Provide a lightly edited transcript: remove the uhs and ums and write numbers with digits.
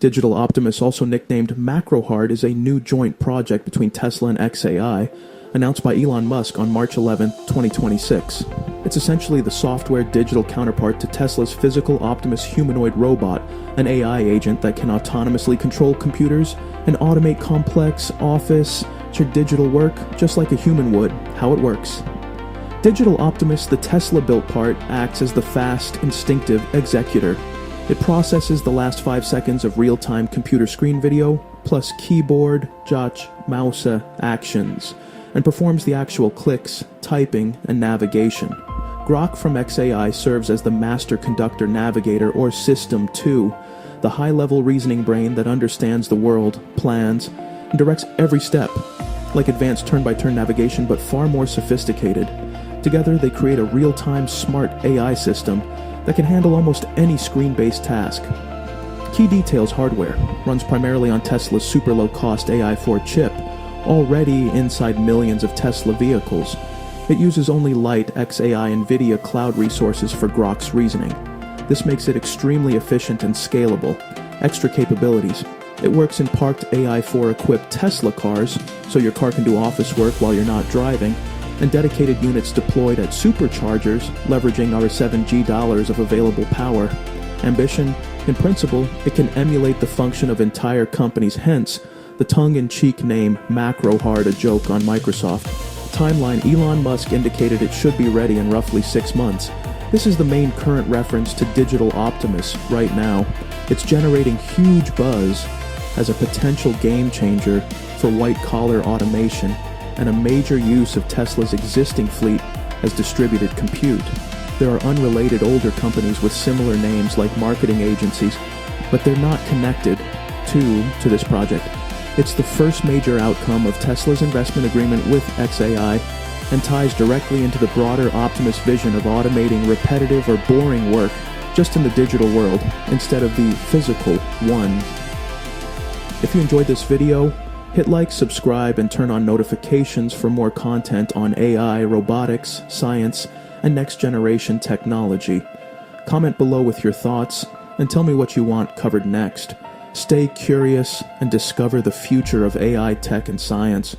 Digital Optimus, also nicknamed Macrohard, is a new joint project between Tesla and xAI, announced by Elon Musk on March 11, 2026. It's essentially the software digital counterpart to Tesla's physical Optimus humanoid robot, an AI agent that can autonomously control computers and automate complex office or digital work just like a human would. How it works. Digital Optimus, the Tesla-built part, acts as the fast, instinctive executor. It processes the last 5 seconds of real-time computer screen video, plus keyboard, mouse actions, and performs the actual clicks, typing, and navigation. Grok from xAI serves as the master conductor navigator, or System 2, the high-level reasoning brain that understands the world, plans, and directs every step, like advanced turn-by-turn navigation but far more sophisticated. Together, they create a real-time smart AI system that can handle almost any screen-based task. Key details hardware runs primarily on Tesla's super low-cost AI4 chip, already inside millions of Tesla vehicles. It uses only light xAI NVIDIA cloud resources for Grok's reasoning. This makes it extremely efficient and scalable. Extra capabilities. It works in parked AI4-equipped Tesla cars, so your car can do office work while you're not driving, and dedicated units deployed at superchargers, leveraging our $7G of available power. Ambition: in principle, it can emulate the function of entire companies, hence the tongue-in-cheek name Macrohard, a joke on Microsoft. Timeline: Elon Musk indicated it should be ready in roughly 6 months. This is the main current reference to Digital Optimus right now. It's generating huge buzz as a potential game changer for white-collar automation and a major use of Tesla's existing fleet as distributed compute. There are unrelated older companies with similar names like marketing agencies, but they're not connected to this project. It's the first major outcome of Tesla's investment agreement with xAI and ties directly into the broader Optimus vision of automating repetitive or boring work just in the digital world instead of the physical one. If you enjoyed this video, hit like, subscribe, and turn on notifications for more content on AI, robotics, science, and next-generation technology. Comment below with your thoughts, and tell me what you want covered next. Stay curious and discover the future of AI tech and science.